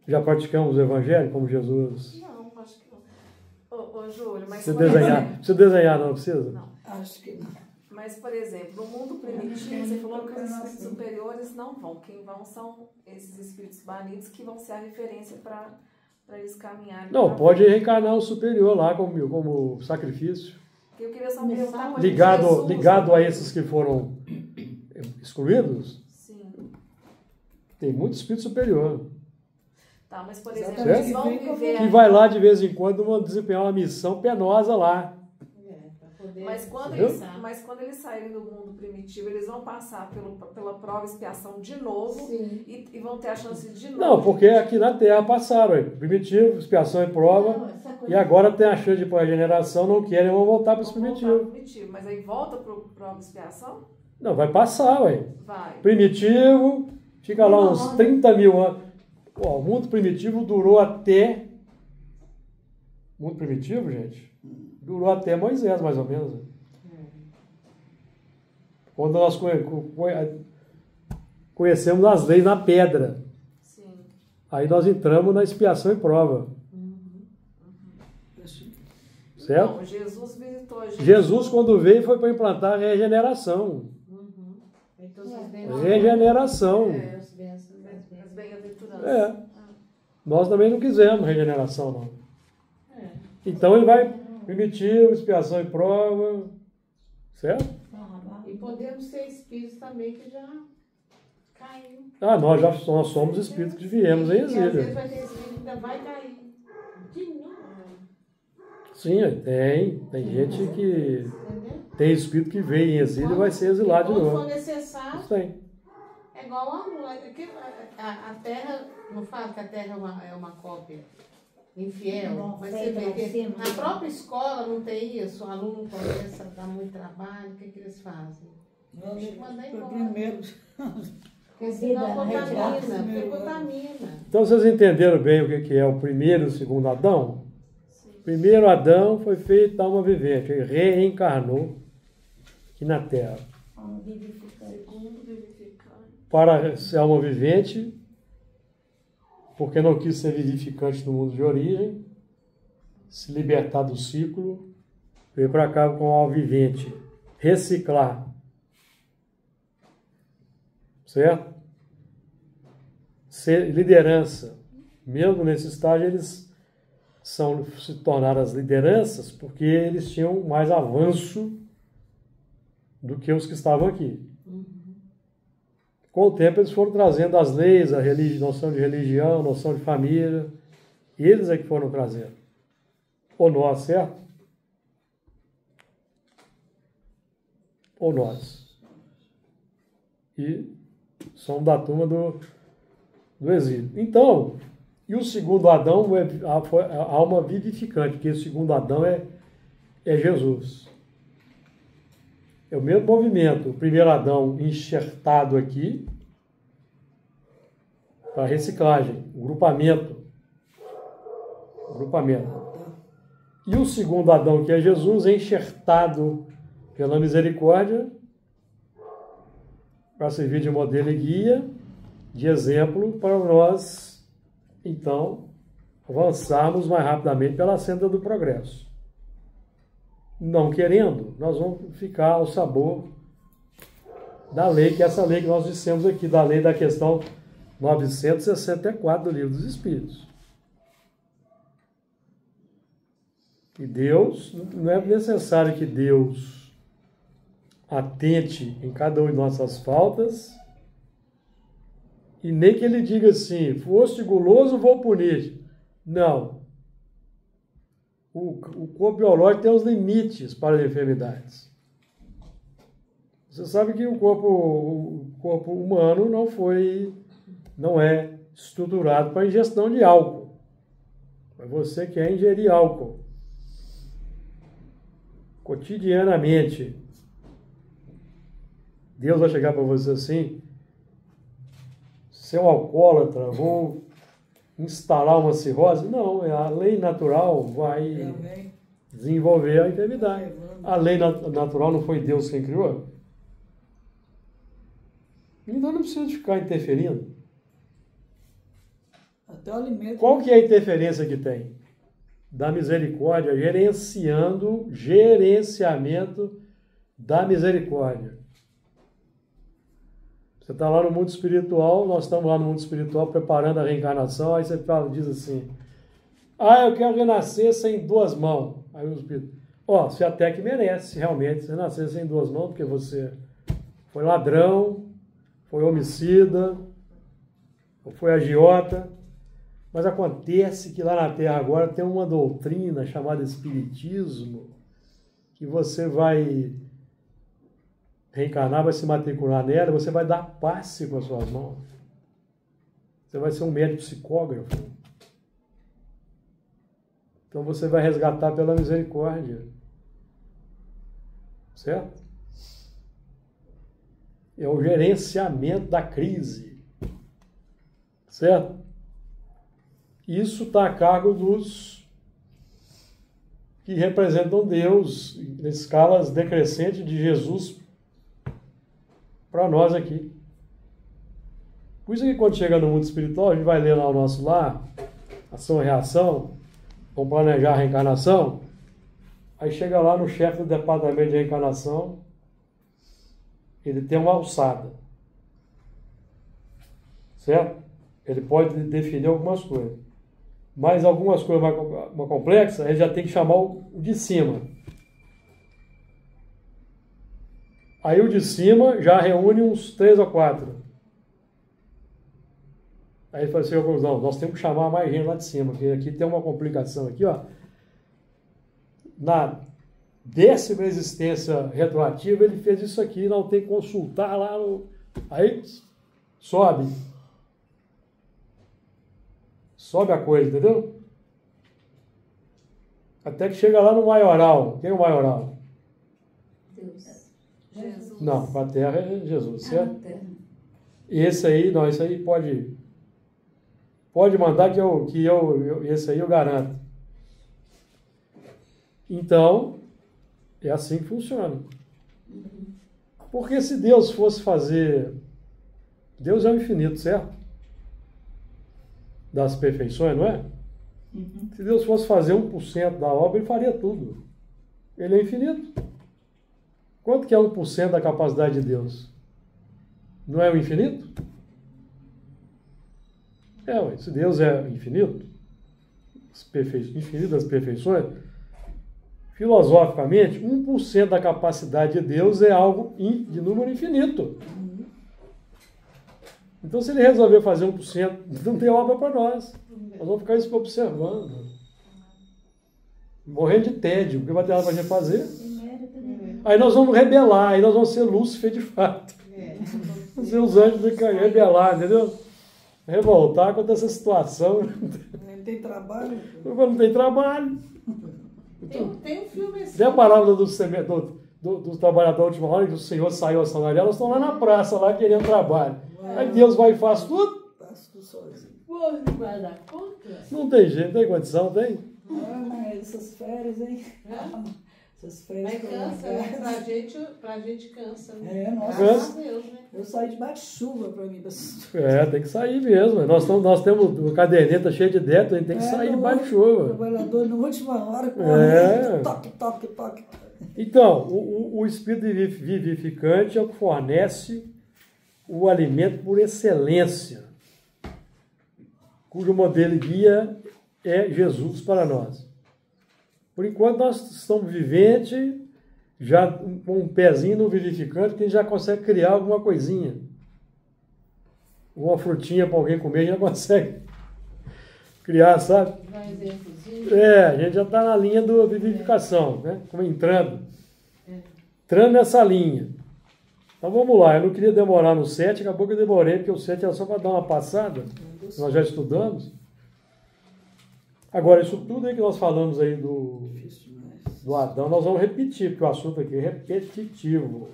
Já praticamos o Evangelho como Jesus?
Não, acho que não. Ô Júlio, mas...
Você desenhar não precisa?
Não.
Acho que não.
Mas, por exemplo, no mundo primitivo, você falou que os espíritos superiores não vão. Quem vão são esses espíritos banidos que vão ser a referência para eles caminharem.
Não, pode reencarnar o superior lá como sacrifício.
Eu queria só perguntar para
Ligado a esses que foram excluídos,
Sim.
tem muito espírito superior.
Tá, mas, por exemplo,
Certo?
eles vão viver...
Que vai lá de vez em quando vão desempenhar uma missão penosa lá.
Mas quando eles saírem do mundo primitivo, eles vão passar pela prova e expiação de novo e vão ter a chance de novo.
Não, porque aqui na Terra passaram. Primitivo, expiação e prova. E agora tem a chance de por regeneração, não querem, vão voltar para os primitivos.
Mas aí volta para prova e expiação?
Não, vai passar, ué.
Vai.
Primitivo, fica lá uns 30 mil anos. Pô, o mundo primitivo durou até... Mundo primitivo, gente? Durou até Moisés, mais ou menos. Quando nós conhecemos as leis na pedra.
Sim.
Aí nós entramos na expiação e prova. Certo?
Não, Jesus visitou a gente.
Jesus, quando veio, foi para implantar a regeneração. Regeneração.
As bem-aventuranças.
Nós também não quisemos regeneração, não. Então ele vai primitivo, expiação e prova. Certo?
E podemos ser espíritos também que já caíram.
Nós somos espíritos que viemos em
E às vezes
exílio.
vai ter espírito que ainda vai cair. De novo.
Sim, tem gente que
Entendeu?
tem espírito que veio em exílio e vai ser exilado de
Quando
novo.
for necessário,
Isso tem.
é igual a Terra, não fala que a Terra é uma cópia infiel,
Não,
mas você
feita
vê
lá
que
em cima.
na própria escola não tem isso, o aluno começa a dar muito trabalho, o que eles fazem? Tem que mandar embora.
Primeiro.
Porque senão
Vida,
porque contamina.
Então vocês entenderam bem o que é o primeiro e o segundo Adão? O primeiro Adão foi feito alma vivente, ele reencarnou aqui na Terra.
Segundo vivificante.
Para ser alma vivente, porque não quis ser vivificante no mundo de origem, se libertar do ciclo, veio para cá com alma vivente, reciclar. Certo? Ser liderança. Mesmo nesse estágio, eles se tornaram as lideranças porque eles tinham mais avanço do que os que estavam aqui. Com o tempo, eles foram trazendo as leis, a noção de religião, noção de família. E eles é que foram trazendo. Ou nós, certo? Ou nós. E somos da turma do exílio. Então, e o segundo Adão foi a alma vivificante, porque o segundo Adão é Jesus. É o mesmo movimento. O primeiro Adão enxertado aqui para reciclagem, grupamento. E o segundo Adão, que é Jesus, enxertado pela misericórdia para servir de modelo e guia, de exemplo para nós, então, avançarmos mais rapidamente pela senda do progresso. Não querendo, nós vamos ficar ao sabor da lei, que é essa lei que nós dissemos aqui, da lei da questão 964 do Livro dos Espíritos. E Deus, não é necessário que Deus atente em cada uma de nossas faltas, e nem que ele diga assim, foste guloso, vou punir. Não. O corpo biológico tem os limites para as enfermidades. Você sabe que o corpo humano não é estruturado para ingestão de álcool. Mas você quer ingerir álcool cotidianamente. Deus vai chegar para você assim, você é um alcoólatra, vou instalar uma cirrose? Não, a lei natural vai desenvolver a enfermidade. A lei natural não foi Deus quem criou? Então não precisa de ficar interferindo.
Até o alimento.
Qual que é a interferência que tem? Da misericórdia, gerenciamento da misericórdia. Você está lá no mundo espiritual, nós estamos lá no mundo espiritual preparando a reencarnação, aí você diz assim, eu quero renascer sem 2 mãos. Aí o espírito, você até que merece, realmente, renascer sem 2 mãos, porque você foi ladrão, foi homicida, ou foi agiota, mas acontece que lá na Terra agora tem uma doutrina chamada Espiritismo, que você vai reencarnar, vai se matricular nela, você vai dar passe com as suas mãos. Você vai ser um médico psicógrafo. Então você vai resgatar pela misericórdia. Certo? É o gerenciamento da crise. Certo? Isso está a cargo dos que representam Deus, em escalas decrescentes de Jesus para nós aqui. Por isso que quando chega no mundo espiritual, a gente vai ler lá o nosso lar, ação e reação, vamos planejar a reencarnação, aí chega lá no chefe do departamento de reencarnação, ele tem uma alçada. Certo? Ele pode definir algumas coisas. Mas algumas coisas mais complexas, ele já tem que chamar o de cima. Aí o de cima já reúne uns 3 ou 4. Aí ele fala assim, não, nós temos que chamar mais gente lá de cima, porque aqui tem uma complicação aqui, Na 10ª existência retroativa, ele fez isso aqui, não tem que consultar lá. Aí sobe. Sobe a coisa, entendeu? Até que chega lá no maioral. Quem é o maioral?
Deus. Jesus.
Não, para a Terra é Jesus, certo? Esse aí, não, esse aí pode mandar esse aí eu garanto. Então, é assim que funciona. Porque se Deus fosse fazer... Deus é o infinito, certo? Das perfeições, não é?
Uhum.
Se Deus fosse fazer 1% da obra, ele faria tudo. Ele é infinito. Quanto que é 1% da capacidade de Deus? Não é o infinito? Se Deus é infinito, infinito das perfeições, filosoficamente, 1% da capacidade de Deus é algo de número infinito. Então, se ele resolver fazer 1%, não tem obra para nós. Nós vamos ficar isso observando. Morrendo de tédio, porque vai ter nada para a gente fazer. Aí nós vamos rebelar, aí nós vamos ser Lúcifer de fato. Vamos ser os anjos de rebelar, entendeu? Revoltar contra essa situação.
Não tem trabalho.
Não tem trabalho.
Tem um filme assim.
Vê a palavra dos trabalhadores da última hora, que o Senhor saiu assalariado, elas estão lá na praça, lá querendo trabalho. Aí Deus vai e faz tudo.
Faço tudo sozinho.
Pô, não vai dar conta?
Não tem jeito, tem condição, tem?
Mas essas férias, hein? Essas férias.
Mas cansa, né? Pra gente cansa, né?
É, nossa.
Cansa.
Deus, né?
Eu saí debaixo de chuva para mim.
Tem que sair mesmo. Nós temos uma caderneta cheia de débito, a gente tem que sair debaixo de chuva.
Trabalhador na última hora, correndo, toque.
Então, o espírito vivificante é o que fornece o alimento por excelência. cujo modelo e guia é Jesus para nós. Por enquanto, nós estamos viventes, já com um pezinho no vivificante, que a gente já consegue criar alguma coisinha. Uma frutinha para alguém comer, a gente já consegue criar, sabe?
Dá um exemplozinho.
A gente já está na linha da vivificação, né? Como entrando nessa linha. Então vamos lá, eu não queria demorar no 7, acabou que eu demorei, porque o 7 era só para dar uma passada, nós já estudamos. Agora, isso tudo aí que nós falamos aí do Adão, nós vamos repetir, porque o assunto aqui é repetitivo.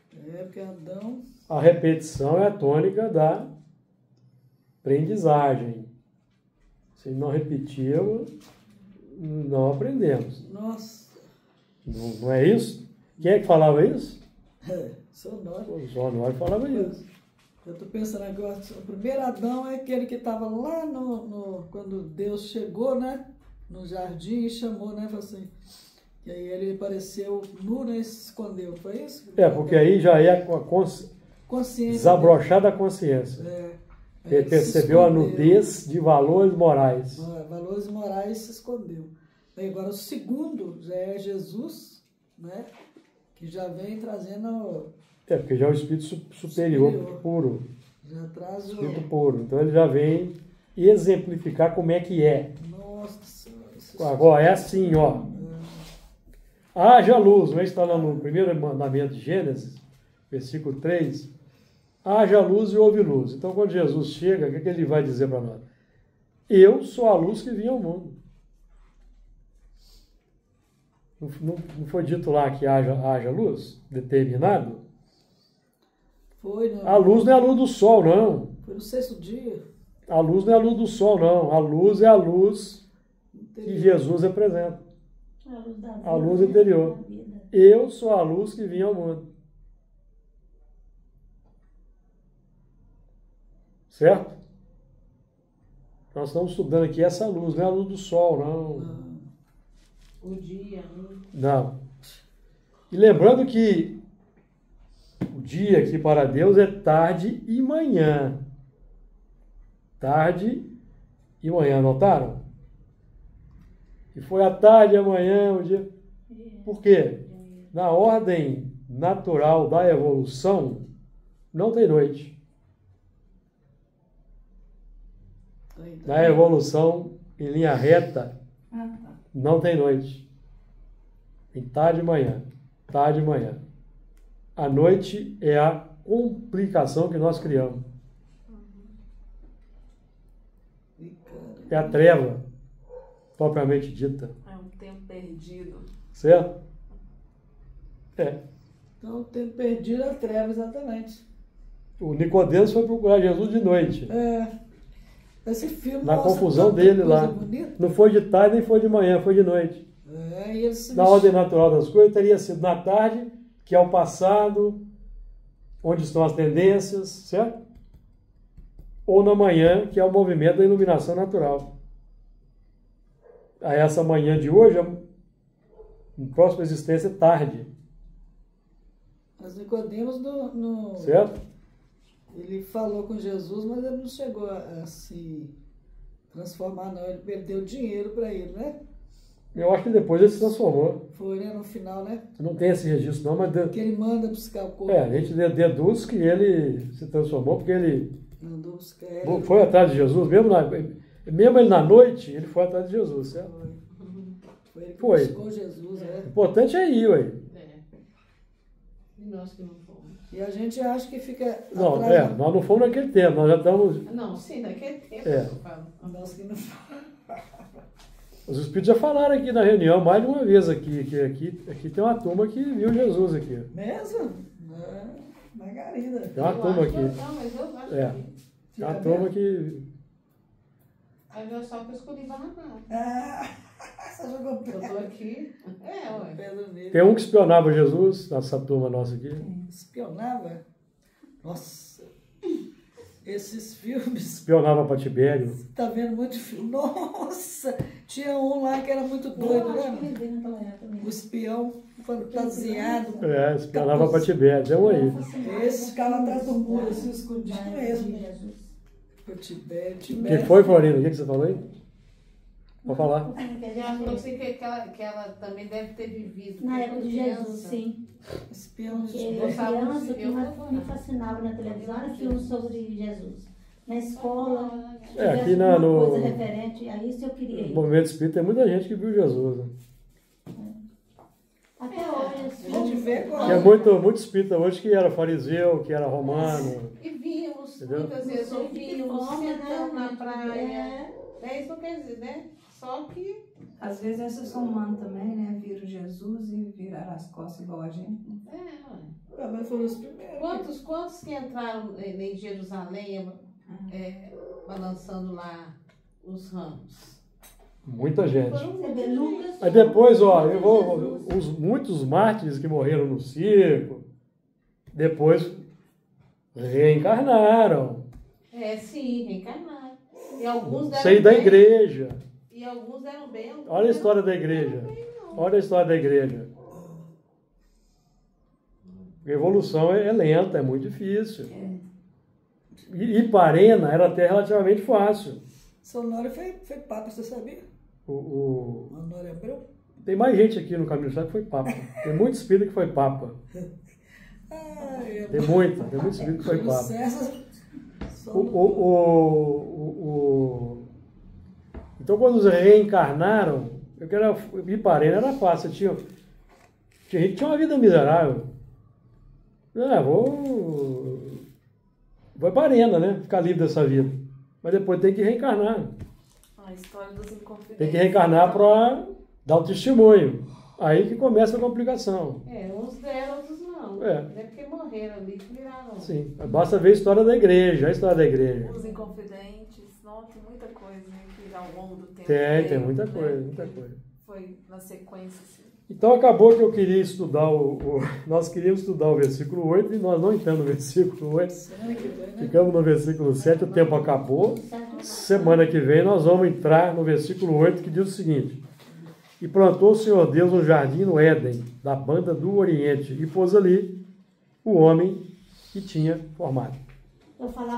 Porque Adão...
A repetição é a tônica da aprendizagem. Se não repetirmos, não aprendemos.
Nossa.
Não é isso? Quem é que falava isso?
Só nós.
O Honório falava isso.
Eu estou pensando agora, o primeiro Adão é aquele que estava lá quando Deus chegou, né? No jardim e chamou, né? Falou assim. E aí ele apareceu nu, né? E se escondeu. Foi isso?
Porque aí já é a
consciência.
Desabrochar da consciência. Ele percebeu a nudez de valores morais.
Valores morais se escondeu. E agora o segundo já é Jesus, né? Que já vem trazendo...
porque já é o espírito superior, puro.
Já traz o...
Espírito puro. Então ele já vem exemplificar como é que é.
Nossa.
Agora é assim, ó. Haja luz, não é que está lá no primeiro mandamento de Gênesis, versículo 3. Haja luz e houve luz. Então quando Jesus chega, o que ele vai dizer para nós? Eu sou a luz que vinha ao mundo. Não foi dito lá que haja luz? Determinado?
Foi, não.
A luz não é a luz do sol, não.
Foi no 6º dia.
A luz não é a luz do sol, não. A luz é a luz que Jesus representa. A luz interior. Eu sou a luz que vinha ao mundo. Certo? Nós estamos estudando aqui essa luz, não é a luz do sol, não.
O dia, né?
Não. E lembrando que o dia aqui para Deus é tarde e manhã. Tarde e manhã, notaram? E foi a tarde e amanhã, o dia. Por quê? Na ordem natural da evolução, não tem noite. Na evolução, em linha reta, não tem noite. Tem tarde e manhã. Tarde e manhã. A noite é a complicação que nós criamos. É a treva, propriamente dita.
É um tempo perdido.
Certo?
Então, o tempo perdido é a treva, exatamente.
O Nicodemos foi procurar Jesus de noite.
Esse filme
Na confusão dele lá.
Bonita.
Não foi de tarde nem foi de manhã, foi de noite.
E ele se
Na ordem natural das coisas, teria sido na tarde, que é o passado, onde estão as tendências, certo? Ou na manhã, que é o movimento da iluminação natural. A essa manhã de hoje, em próxima existência, é tarde.
Mas Nicodemos
Certo?
Ele falou com Jesus, mas ele não chegou a se transformar, não. Ele perdeu dinheiro para ele, né?
Eu acho que depois ele se transformou.
Foi, né? No final, né?
Não tem esse registro, não, mas...
Que ele manda buscar o corpo.
a gente deduz que ele se transformou, porque ele
Mandou buscar ele.
foi atrás de Jesus, mesmo ele na noite, ele foi atrás de Jesus, certo?
Foi ele que
Foi.
buscou Jesus,
O importante é ir, ué.
E nós que não fomos.
E a gente acha que fica
Não,
atrás.
nós não fomos naquele tempo, nós já estamos...
Não, sim, naquele tempo
É.
eu falo.
Nós que não...
Os espíritos já falaram aqui na reunião mais de uma vez aqui, que aqui tem uma turma que viu Jesus aqui.
Mesmo? Margarida.
Tem uma
Eu
turma
acho que-
aqui.
Não, mas eu acho
É.
que...
Tem uma turma que...
Aí eu só que eu escolhi Barra Brava.
Você jogou
Eu tô aqui. Ué.
pedra nele.
Tem um que espionava Jesus, nessa turma nossa aqui.
Espionava? Nossa. Esses filmes...
Espionava para Tibério.
Tá vendo muito filme? Nossa! Tinha um lá que era muito doido,
Eu acho que
né?
ele veio naquela época também.
O espião fantasiado.
Espionava para Tibério. Deu aí.
Esse ficava atrás do muro, assim, escondido mesmo. Foi Tibério.
Que foi, Florina? O que você falou aí? Pode falar.
Ela falou assim que ela também deve ter vivido.
Na época de
criança.
Jesus, sim.
Esse piano de
Porque
Tibério.
criança, o que me fascinava na televisão era filmes sobre Jesus. Na escola, se tivesse
aqui
alguma coisa referente a isso, eu queria
No
ir.
movimento espírita tem muita gente que viu Jesus. Né?
Até hoje,
A gente vê
Tinha
quando.
muito espírita hoje que era fariseu, que era romano.
E víamos,
Entendeu?
muitas vezes ouvíamos,
forma,
sentando
né?
na praia.
É.
Isso não quer dizer, né? Só que
Às vezes esses são humanos também, né? Viram Jesus e viraram as costas igual a gente.
ué.
Mas foram os primeiros.
Quantos que entraram em Jerusalém balançando lá os ramos?
Muita gente.
Foram
Você vê
muita gente.
Lucas.
Aí depois, ó, muitos mártires que morreram no circo, depois reencarnaram.
Sim, reencarnaram. E alguns deram
Sei da
bem,
igreja.
E alguns deram bem. Alguns
Olha a história da igreja. Olha a história da igreja. A evolução é lenta, é muito difícil. E Iparena era até relativamente fácil.
São Honório foi papa, você sabia? Honório Abreu?
Tem mais gente aqui no Caminho do Santo que foi papa. Tem muito espírito que foi papa. Tem muito espírito que foi
Júlio
papa.
César.
Então, quando eles reencarnaram, Iparena era fácil. Tinha gente que tinha uma vida miserável. Vou Iparena, né? Ficar livre dessa vida. Mas depois tem que reencarnar.
A história dos inconfidentes.
Tem que reencarnar para dar o testemunho. Aí que começa a complicação.
Uns deram, outros não.
É.
É porque morreram ali que viraram.
Sim. Basta ver a história da igreja. A história da igreja.
Os inconfidentes. Não, tem muita coisa, né, que ao longo do tempo.
Tem muita
né,
coisa, muita coisa.
Foi na sequência, assim.
Então acabou que eu queria estudar nós queríamos estudar o versículo 8 e nós não entramos no versículo 8.
Semana que vem, né?
Ficamos no versículo 7, o tempo acabou. Semana que vem nós vamos entrar no versículo 8, que diz o seguinte: E plantou o Senhor Deus um jardim no Éden, da banda do Oriente, e pôs ali o homem que tinha formado.
Eu falava